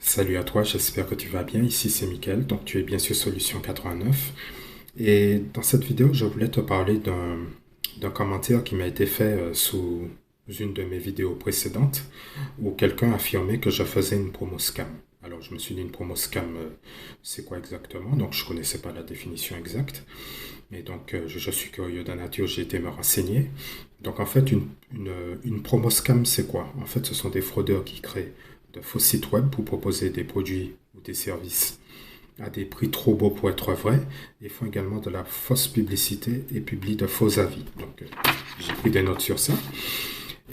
Salut à toi, j'espère que tu vas bien. Ici c'est Mickaël, donc tu es bien sur Solution 89. Et dans cette vidéo, je voulais te parler d'un commentaire qui m'a été fait sous une de mes vidéos précédentes où quelqu'un affirmait que je faisais une promo scam. Alors je me suis dit une promo scam, c'est quoi exactement? Donc je connaissais pas la définition exacte. Et donc je suis curieux de nature, j'ai été me renseigner. Donc en fait, une promo scam, c'est quoi? En fait, ce sont des fraudeurs qui créent de faux sites web pour proposer des produits ou des services à des prix trop beaux pour être vrais et font également de la fausse publicité et publient de faux avis. Donc j'ai pris des notes sur ça.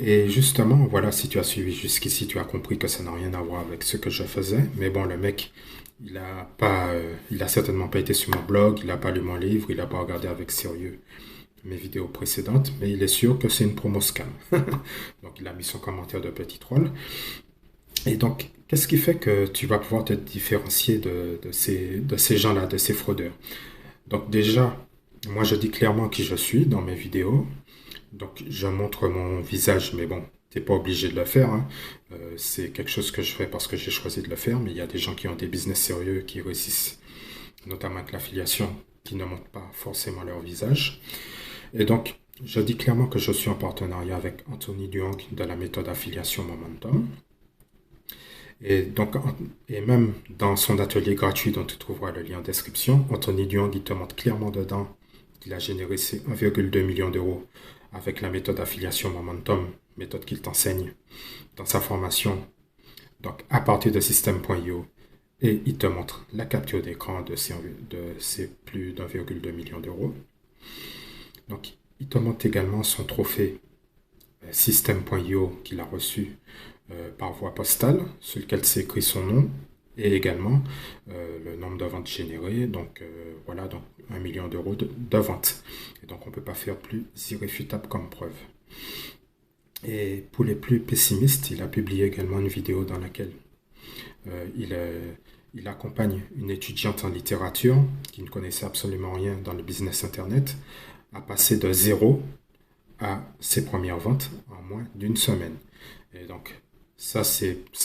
Et justement, voilà, si tu as suivi jusqu'ici, tu as compris que ça n'a rien à voir avec ce que je faisais. Mais bon, le mec, il a certainement pas été sur mon blog, il a pas lu mon livre, il a pas regardé avec sérieux mes vidéos précédentes, mais il est sûr que c'est une promo scam. Donc il a mis son commentaire de petit troll. Et donc, qu'est-ce qui fait que tu vas pouvoir te différencier de ces gens-là, de ces fraudeurs? Donc déjà, moi je dis clairement qui je suis dans mes vidéos. Donc je montre mon visage, mais bon, t'es pas obligé de le faire, hein. C'est quelque chose que je fais parce que j'ai choisi de le faire, mais il y a des gens qui ont des business sérieux qui réussissent, notamment avec l'affiliation, qui ne montrent pas forcément leur visage. Et donc, je dis clairement que je suis en partenariat avec Anthony Duong de la méthode affiliation Momentum. Et donc, et même dans son atelier gratuit dont tu trouveras le lien en description, Anthony Duong, il te montre clairement dedans qu'il a généré ses 1,2 million d'euros avec la méthode affiliation Momentum, méthode qu'il t'enseigne dans sa formation. Donc, à partir de système.io, et il te montre la capture d'écran de ces plus d'1,2 million d'euros. Donc, il te montre également son trophée système.io qu'il a reçu par voie postale, sur lequel c'est écrit son nom et également le nombre de ventes générées. Donc voilà, donc 1 million d'euros de ventes. Et donc on ne peut pas faire plus irréfutable comme preuve. Et pour les plus pessimistes, il a publié également une vidéo dans laquelle euh, il, euh, il accompagne une étudiante en littérature qui ne connaissait absolument rien dans le business internet à passer de zéro à ses premières ventes en moins d'une semaine. Et donc, ça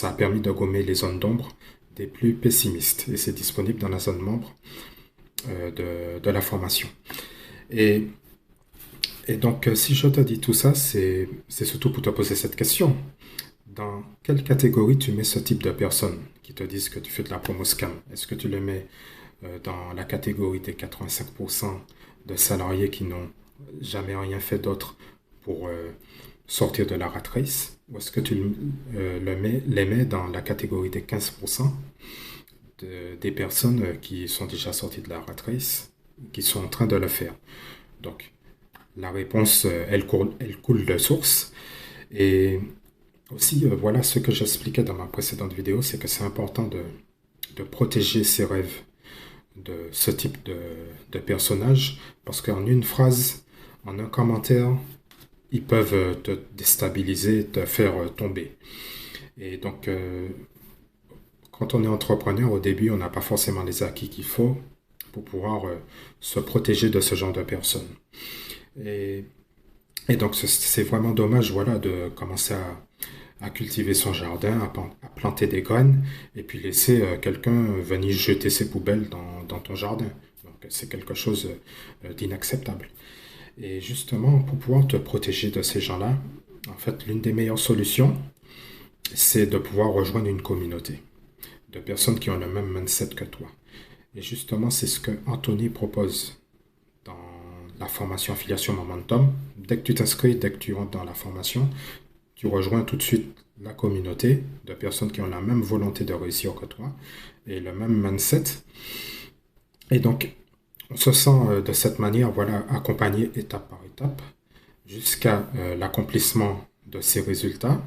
a permis de gommer les zones d'ombre des plus pessimistes. Et c'est disponible dans la zone membre de la formation. Et, et donc, si je te dis tout ça, c'est surtout pour te poser cette question. Dans quelle catégorie tu mets ce type de personnes qui te disent que tu fais de la promo scam? Est-ce que tu le mets dans la catégorie des 85% de salariés qui n'ont jamais rien fait d'autre pour sortir de la rat race? Ou est-ce que tu les mets dans la catégorie des 15% des personnes qui sont déjà sorties de la rat race, qui sont en train de le faire? Donc, la réponse, elle coule de source. Et aussi, voilà ce que j'expliquais dans ma précédente vidéo, c'est que c'est important de protéger ses rêves de ce type de personnage, parce qu'en une phrase, en un commentaire, ils peuvent te déstabiliser, te faire tomber. Et donc, quand on est entrepreneur, au début, on n'a pas forcément les acquis qu'il faut pour pouvoir se protéger de ce genre de personnes. Et, et donc, c'est vraiment dommage, voilà, de commencer à cultiver son jardin, à planter des graines, et puis laisser quelqu'un venir jeter ses poubelles dans ton jardin. Donc, c'est quelque chose d'inacceptable. Et justement, pour pouvoir te protéger de ces gens-là, en fait, l'une des meilleures solutions, c'est de pouvoir rejoindre une communauté de personnes qui ont le même mindset que toi. Et justement, c'est ce que Anthony propose dans la formation Affiliation Momentum. Dès que tu t'inscris, dès que tu rentres dans la formation, tu rejoins tout de suite la communauté de personnes qui ont la même volonté de réussir que toi et le même mindset. Et donc, on se sent de cette manière, voilà, accompagné étape par étape jusqu'à l'accomplissement de ses résultats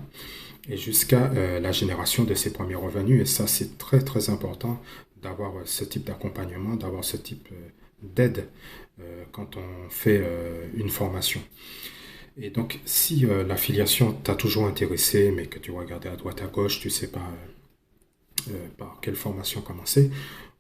et jusqu'à la génération de ses premiers revenus. Et ça, c'est très, très important d'avoir ce type d'accompagnement, d'avoir ce type d'aide quand on fait une formation. Et donc, si l'affiliation t'a toujours intéressé, mais que tu regardais à droite à gauche, tu ne sais pas par quelle formation commencer,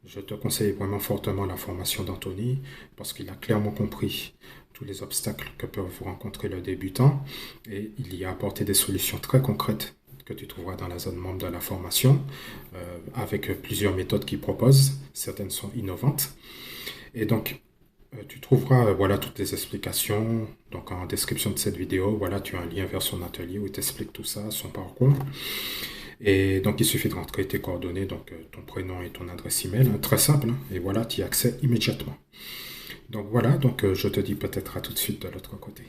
je te conseille vraiment fortement la formation d'Anthony parce qu'il a clairement compris tous les obstacles que peuvent rencontrer le débutant et il y a apporté des solutions très concrètes que tu trouveras dans la zone membre de la formation, avec plusieurs méthodes qu'ils proposent. Certaines sont innovantes. Et donc, tu trouveras voilà, toutes les explications. Donc, en description de cette vidéo, voilà, tu as un lien vers son atelier où il t'explique tout ça, son parcours. Et donc, il suffit de rentrer tes coordonnées, donc ton prénom et ton adresse email, hein, très simple, hein, et voilà, tu y as accès immédiatement. Donc voilà, donc je te dis peut-être à tout de suite de l'autre côté.